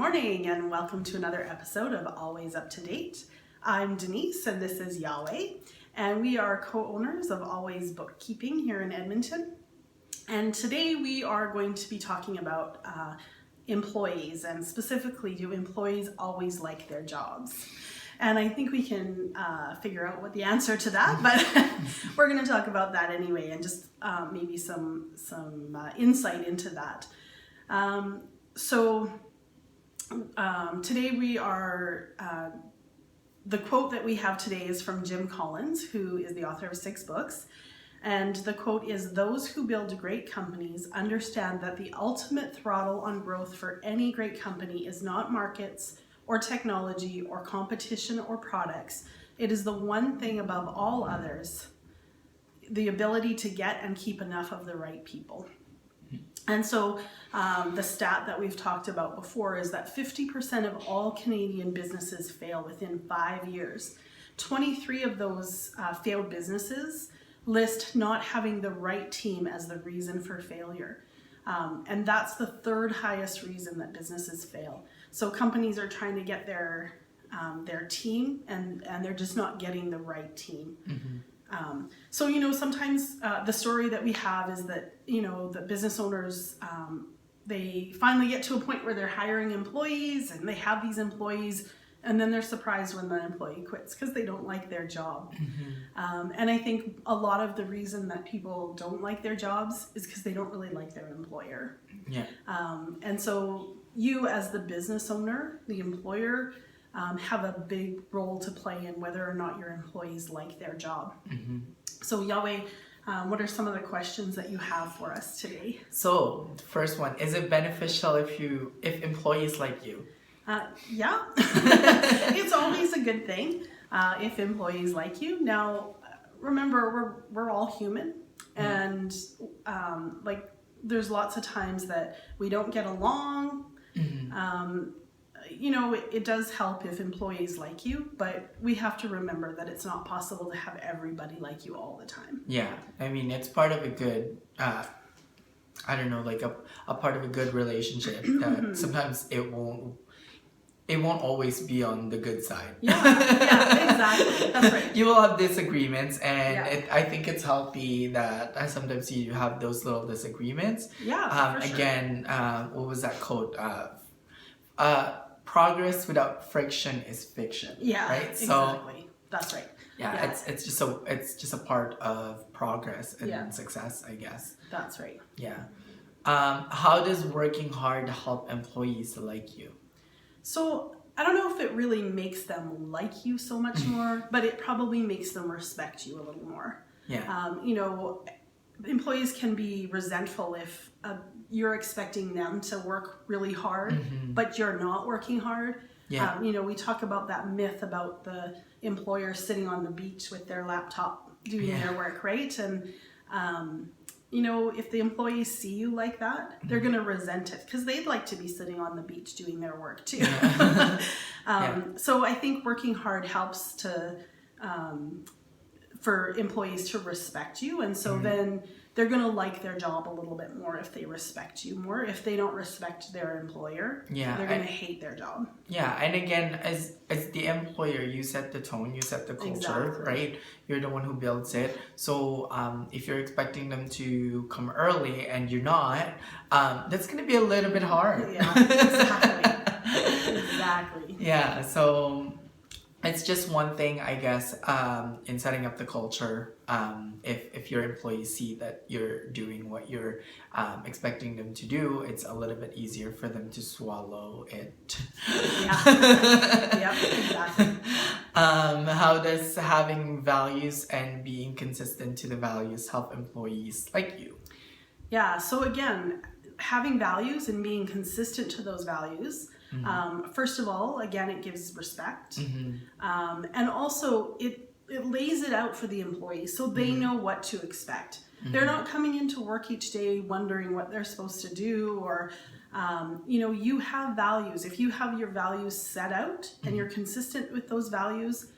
morning and welcome to another episode of Always Up to Date. I'm Denise and this is Yahweh, and we are co-owners of Always Bookkeeping here in Edmonton. And today we are going to be talking about employees, and specifically, do employees always like their jobs? And I think we can figure out what the answer to that, but we're going to talk about that anyway, and just maybe some insight into that. Today we are, the quote that we have today is from Jim Collins, who is the author of 6 books. And the quote is, "Those who build great companies understand that the ultimate throttle on growth for any great company is not markets or technology or competition or products. It is the one thing above all others, the ability to get and keep enough of the right people." And so the stat that we've talked about before is that 50% of all Canadian businesses fail within 5 years. 23 of those failed businesses list not having the right team as the reason for failure. And that's the third highest reason that businesses fail. So companies are trying to get their team, and they're just not getting the right team. Mm-hmm. So, sometimes the story that we have is that, the business owners, they finally get to a point where they're hiring employees and they have these employees, and then they're surprised when the employee quits because they don't like their job. Mm-hmm. And I think a lot of the reason that people don't like their jobs is because they don't really like their employer. Yeah. And so you, as the business owner, the employer, have a big role to play in whether or not your employees like their job. Mm-hmm. So Yahweh, what are some of the questions that you have for us today? So the first one, is it beneficial if employees like you? Yeah, it's always a good thing if employees like you. Now, remember, we're all human, and there's lots of times that we don't get along. Mm-hmm. It does help if employees like you, but we have to remember that it's not possible to have everybody like you all the time. Yeah, it's part of a good, a part of a good relationship that sometimes it won't always be on the good side. Yeah, exactly. That's right. You will have disagreements, and I think it's healthy that sometimes you have those little disagreements. Yeah, for sure. Again, what was that quote? Progress without friction is fiction. Yeah, right. Exactly. So that's right. Yeah, it's just a part of progress and success, I guess. That's right. Yeah. How does working hard help employees like you? So I don't know if it really makes them like you so much more, but it probably makes them respect you a little more. Yeah. Employees can be resentful if you're expecting them to work really hard, mm-hmm. but you're not working hard. Yeah. We talk about that myth about the employer sitting on the beach with their laptop doing their work, right? And if the employees see you like that, they're going to resent it because they'd like to be sitting on the beach doing their work too. Yeah. So I think working hard helps to for employees to respect you, and so then they're going to like their job a little bit more if they respect you more. If they don't respect their employer, they're going to hate their job. Yeah, and again, as the employer, you set the tone, you set the culture, right? You're the one who builds it. So if you're expecting them to come early and you're not, that's going to be a little bit hard. Yeah, exactly. Exactly. Yeah, so it's just one thing, I guess, in setting up the culture. If your employees see that you're doing what you're expecting them to do, it's a little bit easier for them to swallow it. Yeah. Yep, exactly. How does having values and being consistent to the values help employees like you? Yeah, so again, having values and being consistent to those values. Mm-hmm. First of all, again, it gives respect. Mm-hmm. And also it lays it out for the employees so they know what to expect. Mm-hmm. They're not coming into work each day wondering what they're supposed to do, or, you have values. If you have your values set out and you're consistent with those values,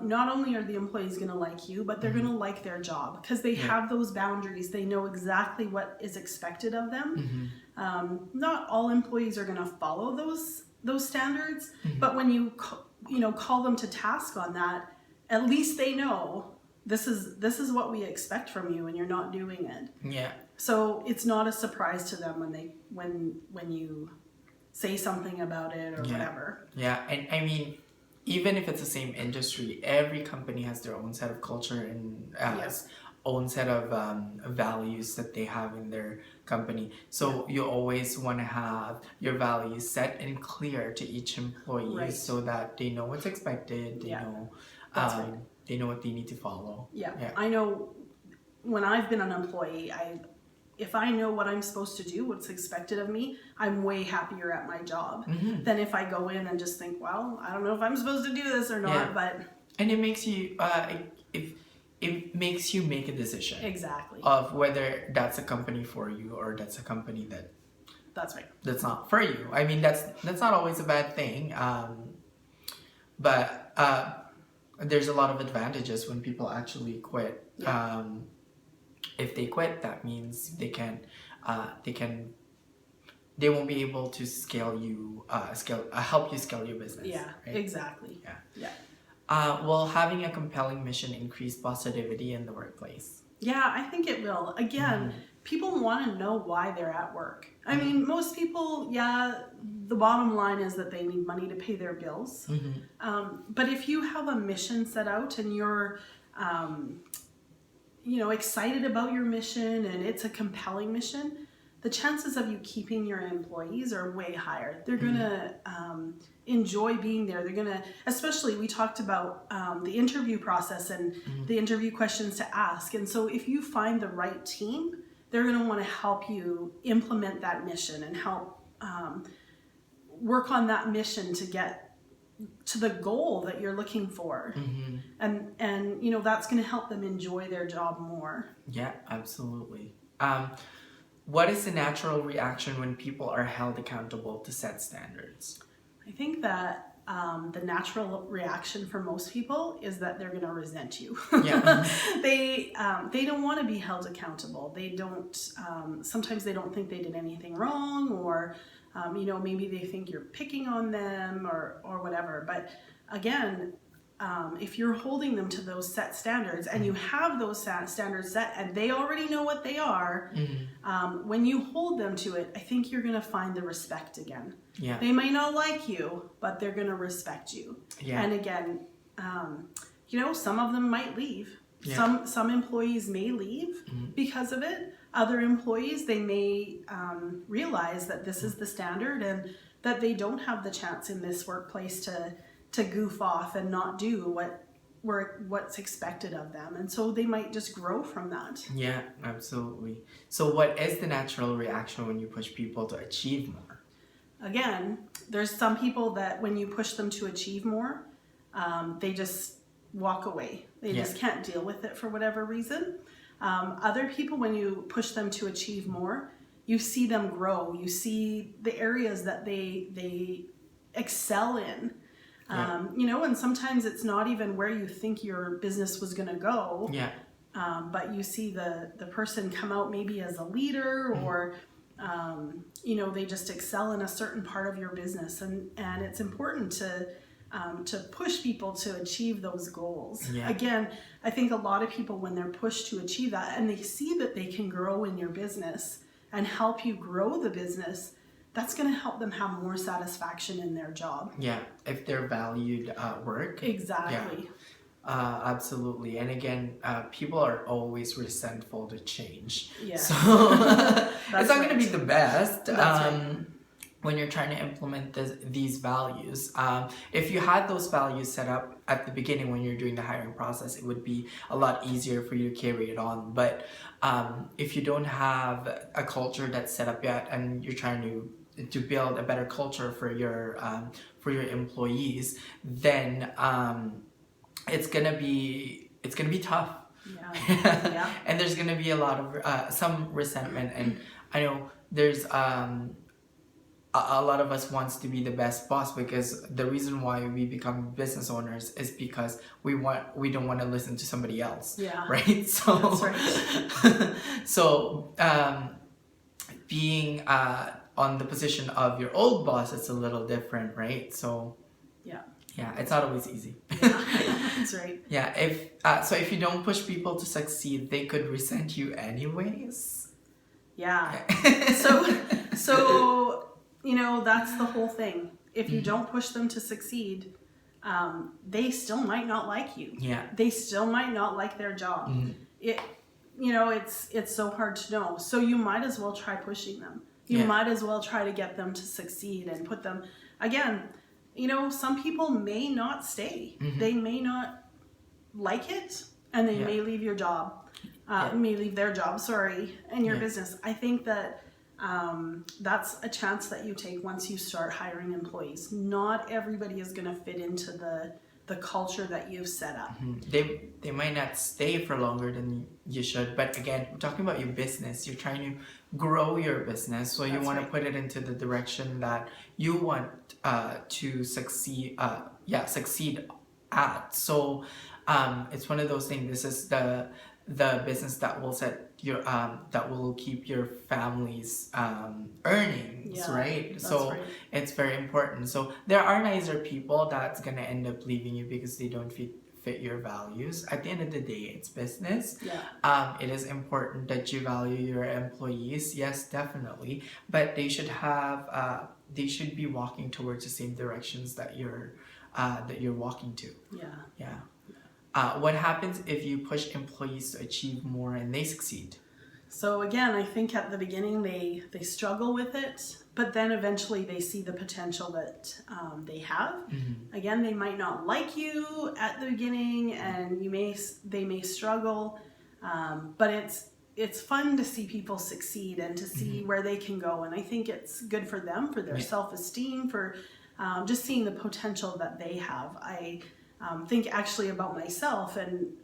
not only are the employees going to like you, but they're going to like their job because they have those boundaries. They know exactly what is expected of them. Not all employees are going to follow those standards, but when you call them to task on that, at least they know this is what we expect from you, and you're not doing it. Yeah. So it's not a surprise to them when you say something about it or whatever. Yeah, and I mean, even if it's the same industry, every company has their own set of culture and own set of values that they have in their company. So you always want to have your values set and clear to each employee so that they know what's expected. They know they know what they need to follow. I know when I've been an employee, if I know what I'm supposed to do, what's expected of me, I'm way happier at my job than if I go in and just think, well, I don't know if I'm supposed to do this or not. And it makes you it makes you make a decision of whether that's a company for you or that's a company that's not for you. I mean, that's not always a bad thing, but there's a lot of advantages when people actually quit. If they quit, that means they won't be able to help you scale your business. Exactly. Will having a compelling mission increase positivity in the workplace? I think it will. Again, people want to know why they're at work. I mean, most people, the bottom line is that they need money to pay their bills. But if you have a mission set out and you're excited about your mission and it's a compelling mission, the chances of you keeping your employees are way higher. They're going to enjoy being there. They're going to, especially we talked about the interview process and the interview questions to ask. And so if you find the right team, they're going to want to help you implement that mission and help work on that mission to get to the goal that you're looking for. And that's going to help them enjoy their job more. Yeah, absolutely. What is the natural reaction when people are held accountable to set standards? I think that the natural reaction for most people is that they're going to resent you. They don't want to be held accountable. They don't. Sometimes they don't think they did anything wrong, or maybe they think you're picking on them or whatever. But again, if you're holding them to those set standards and you have those standards set and they already know what they are, when you hold them to it, I think you're going to find the respect again. They might not like you, but they're going to respect you. And again, some of them might leave. Some employees may leave because of it. Other employees, they may realize that this is the standard and that they don't have the chance in this workplace to goof off and not do what's expected of them. And so they might just grow from that. Yeah, absolutely. So what is the natural reaction when you push people to achieve more? Again, there's some people that when you push them to achieve more, they just walk away. They just can't deal with it for whatever reason. Other people, when you push them to achieve more, you see them grow. You see the areas that they excel in. And sometimes it's not even where you think your business was going to go. But you see the person come out maybe as a leader or, they just excel in a certain part of your business. And it's important to push people to achieve those goals. Again, I think a lot of people, when they're pushed to achieve that and they see that they can grow in your business and help you grow the business, that's going to help them have more satisfaction in their job. If they're valued work. Exactly. Absolutely. And again, people are always resentful to change. So it's not going to be the best when you're trying to implement these values. If you had those values set up at the beginning when you're doing the hiring process, it would be a lot easier for you to carry it on. But if you don't have a culture that's set up yet and you're trying to build a better culture for your employees, then it's gonna be tough. And there's gonna be a lot of some resentment. And I know there's a lot of us wants to be the best boss, because the reason why we become business owners is because we don't want to listen to somebody else. Yeah. Right. So That's right. so being on the position of your old boss, it's a little different, right? So yeah, it's not always easy. That's right. Yeah, if you don't push people to succeed, they could resent you anyways. Yeah. So you know, that's the whole thing. If you don't push them to succeed, they still might not like you. Yeah. They still might not like their job. It's so hard to know. So you might as well try pushing them. You might as well try to get them to succeed and put them, again, you know, some people may not stay. They may not like it, and they may leave your job, may leave their job, and your business. I think that that's a chance that you take once you start hiring employees. Not everybody is going to fit into the culture that you've set up. They might not stay for longer than you should, but again, we're talking about your business. You're trying to grow your business, so you want to put it into the direction that you want to succeed at. So it's one of those things. This is the business that will set your that will keep your family's earnings, right? So it's very important. So there are nicer people that's gonna end up leaving you because they don't fit your values. At the end of the day, it's business. It is important that you value your employees, yes, definitely, but they should have they should be walking towards the same directions that you're walking to. What happens if you push employees to achieve more and they succeed? So again, I think at the beginning they struggle with it, but then eventually they see the potential that they have. Again, they might not like you at the beginning, and they may struggle, but it's fun to see people succeed and to see where they can go. And I think it's good for them, for their self-esteem, for just seeing the potential that they have. I think actually about myself, and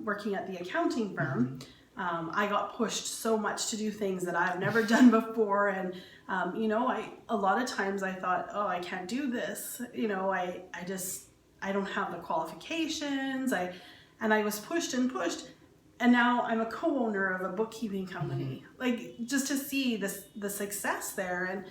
working at the accounting firm, I got pushed so much to do things that I've never done before, and a lot of times I thought, oh, I can't do this, I don't have the qualifications, and I was pushed, and now I'm a co-owner of a bookkeeping company. Like, just to see the success there, and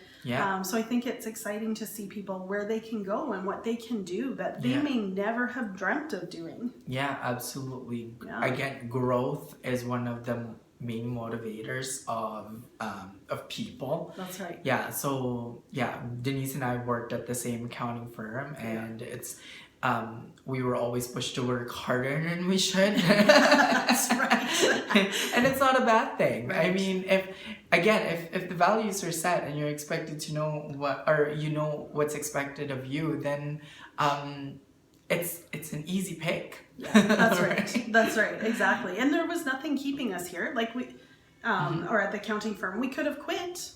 so I think it's exciting to see people where they can go and what they can do that they may never have dreamt of doing. Yeah, absolutely. Again, growth is one of the main motivators of people. That's right. So Denise and I worked at the same accounting firm, and it's we were always pushed to work harder than we should. That's right. And it's not a bad thing. Right. I mean, if the values are set and you're expected to know what's expected of you, then it's an easy pick. That's right. That's right. Exactly. And there was nothing keeping us here. Like or at the accounting firm, we could have quit.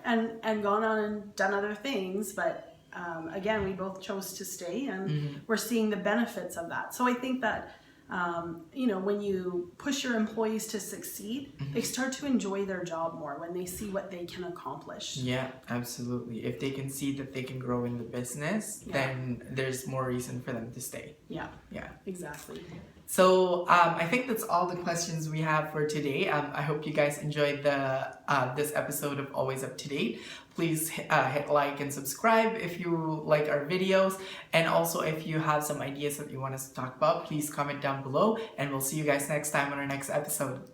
And gone on and done other things, but again, we both chose to stay, and we're seeing the benefits of that. So I think that when you push your employees to succeed, they start to enjoy their job more when they see what they can accomplish. Yeah, absolutely. If they can see that they can grow in the business, then there's more reason for them to stay. Yeah, exactly. So I think that's all the questions we have for today. I hope you guys enjoyed this episode of Always Up to Date. Please hit like and subscribe if you like our videos. And also, if you have some ideas that you want us to talk about, please comment down below. And we'll see you guys next time on our next episode.